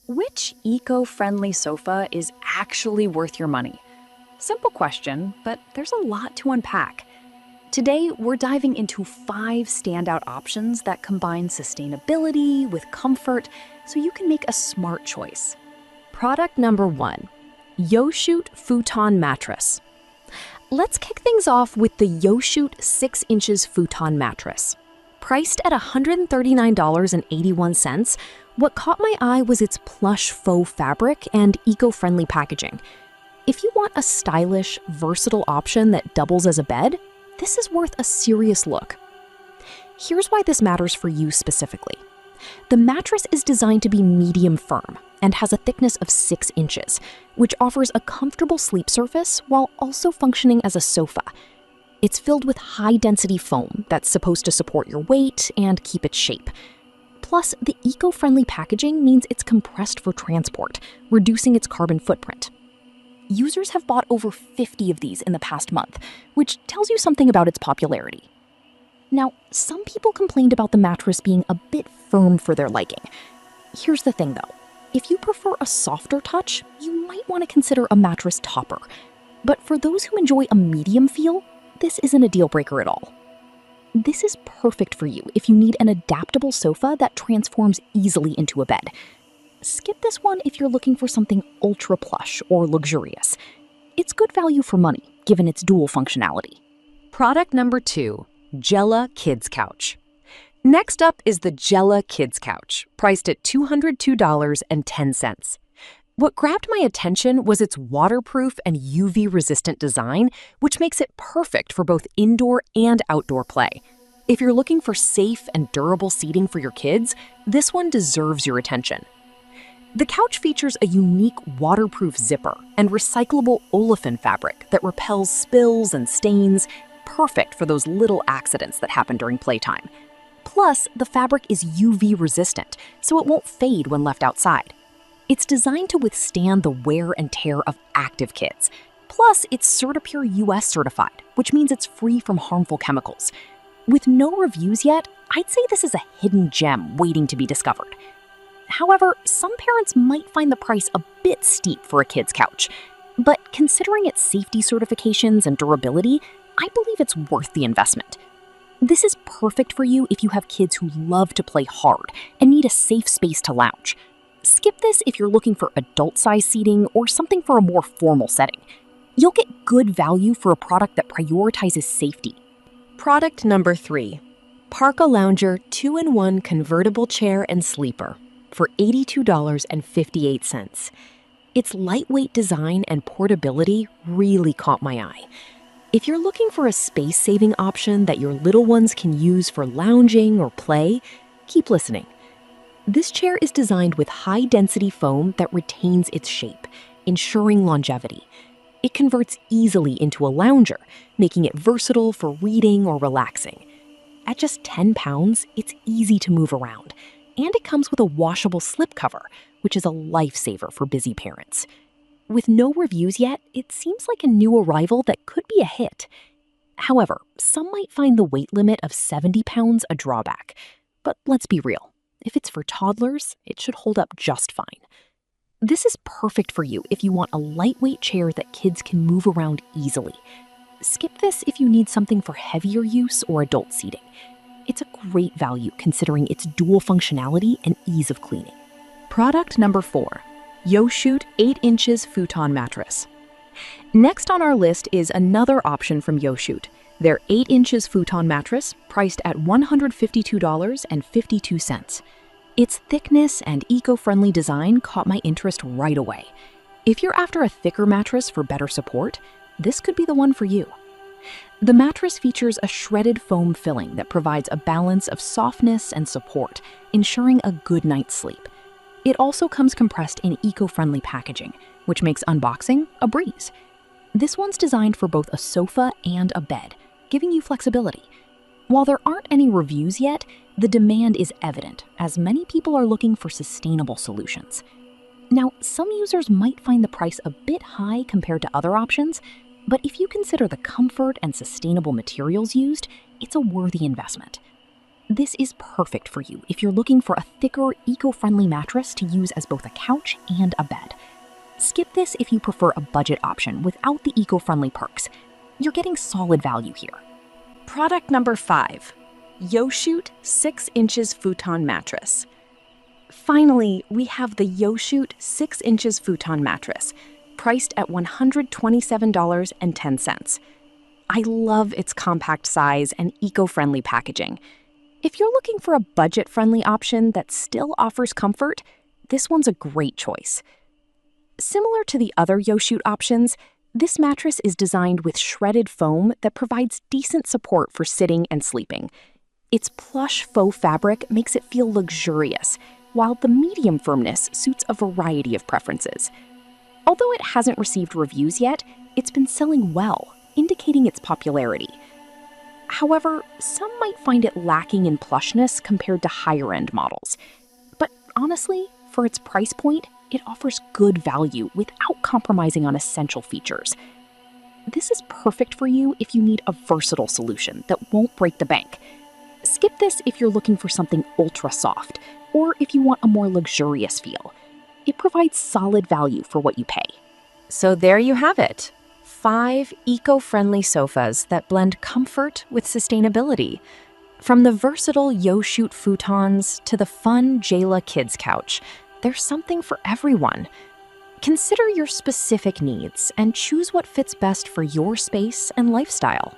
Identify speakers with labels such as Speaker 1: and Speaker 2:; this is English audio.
Speaker 1: Which eco-friendly sofa is actually worth your money? Simple question, but there's a lot to unpack. Today, we're diving into 5 standout options that combine sustainability with comfort so you can make a smart choice.
Speaker 2: Product number 1, Yoshute Futon Mattress. Let's kick things off with the Yoshute 6 inches futon mattress. Priced at $139.81, what caught my eye was its plush faux fabric and eco-friendly packaging. If you want a stylish, versatile option that doubles as a bed, this is worth a serious look. Here's why this matters for you specifically. The mattress is designed to be medium firm and has a thickness of 6 inches, which offers a comfortable sleep surface while also functioning as a sofa. It's filled with high-density foam that's supposed to support your weight and keep its shape. Plus, the eco-friendly packaging means it's compressed for transport, reducing its carbon footprint. Users have bought over 50 of these in the past month, which tells you something about its popularity. Now, some people complained about the mattress being a bit firm for their liking. Here's the thing though, if you prefer a softer touch, you might want to consider a mattress topper. But for those who enjoy a medium feel, this isn't a deal breaker at all. This is perfect for you if you need an adaptable sofa that transforms easily into a bed. Skip this one if you're looking for something ultra plush or luxurious. It's good value for money, given its dual functionality. Product number 2, Jella Kids Couch. Next up is the Jella Kids Couch, priced at $202.10. What grabbed my attention was its waterproof and UV-resistant design, which makes it perfect for both indoor and outdoor play. If you're looking for safe and durable seating for your kids, this one deserves your attention. The couch features a unique waterproof zipper and recyclable olefin fabric that repels spills and stains, perfect for those little accidents that happen during playtime. Plus, the fabric is UV-resistant, so it won't fade when left outside. It's designed to withstand the wear and tear of active kids. Plus, it's CertiPure US certified, which means it's free from harmful chemicals. With no reviews yet, I'd say this is a hidden gem waiting to be discovered. However, some parents might find the price a bit steep for a kid's couch. But considering its safety certifications and durability, I believe it's worth the investment. This is perfect for you if you have kids who love to play hard and need a safe space to lounge. Skip this if you're looking for adult-size seating or something for a more formal setting. You'll get good value for a product that prioritizes safety. Product number 3, Parka Lounger 2-in-1 Convertible Chair and Sleeper for $82.58. Its lightweight design and portability really caught my eye. If you're looking for a space-saving option that your little ones can use for lounging or play, keep listening. This chair is designed with high-density foam that retains its shape, ensuring longevity. It converts easily into a lounger, making it versatile for reading or relaxing. At just 10 pounds, it's easy to move around, and it comes with a washable slipcover, which is a lifesaver for busy parents. With no reviews yet, it seems like a new arrival that could be a hit. However, some might find the weight limit of 70 pounds a drawback. But let's be real. If it's for toddlers, it should hold up just fine. This is perfect for you if you want a lightweight chair that kids can move around easily. Skip this if you need something for heavier use or adult seating. It's a great value considering its dual functionality and ease of cleaning.
Speaker 1: Product number 4, Yoshute 8 inches futon mattress. Next on our list is another option from Yoshute, their 8 inches futon mattress priced at $152.52. Its thickness and eco-friendly design caught my interest right away. If you're after a thicker mattress for better support, this could be the one for you. The mattress features a shredded foam filling that provides a balance of softness and support, ensuring a good night's sleep. It also comes compressed in eco-friendly packaging, which makes unboxing a breeze. This one's designed for both a sofa and a bed, giving you flexibility. While there aren't any reviews yet, the demand is evident as many people are looking for sustainable solutions. Now, some users might find the price a bit high compared to other options, but if you consider the comfort and sustainable materials used, it's a worthy investment. This is perfect for you if you're looking for a thicker, eco-friendly mattress to use as both a couch and a bed. Skip this if you prefer a budget option without the eco-friendly perks. You're getting solid value here.
Speaker 2: Product number 5, Yoshute 6 inches futon mattress. Finally, we have the Yoshute 6 inches futon mattress, priced at $127.10. I love its compact size and eco-friendly packaging. If you're looking for a budget-friendly option that still offers comfort, this one's a great choice. Similar to the other Yoshute options, this mattress is designed with shredded foam that provides decent support for sitting and sleeping. Its plush faux fabric makes it feel luxurious, while the medium firmness suits a variety of preferences. Although it hasn't received reviews yet, it's been selling well, indicating its popularity. However, some might find it lacking in plushness compared to higher-end models. But honestly, for its price point, it offers good value without compromising on essential features. This is perfect for you if you need a versatile solution that won't break the bank. Skip this if you're looking for something ultra soft, or if you want a more luxurious feel. It provides solid value for what you pay.
Speaker 1: So there you have it. 5 eco-friendly sofas that blend comfort with sustainability. From the versatile Yoshute futons to the fun Jayla kids couch, there's something for everyone. Consider your specific needs and choose what fits best for your space and lifestyle.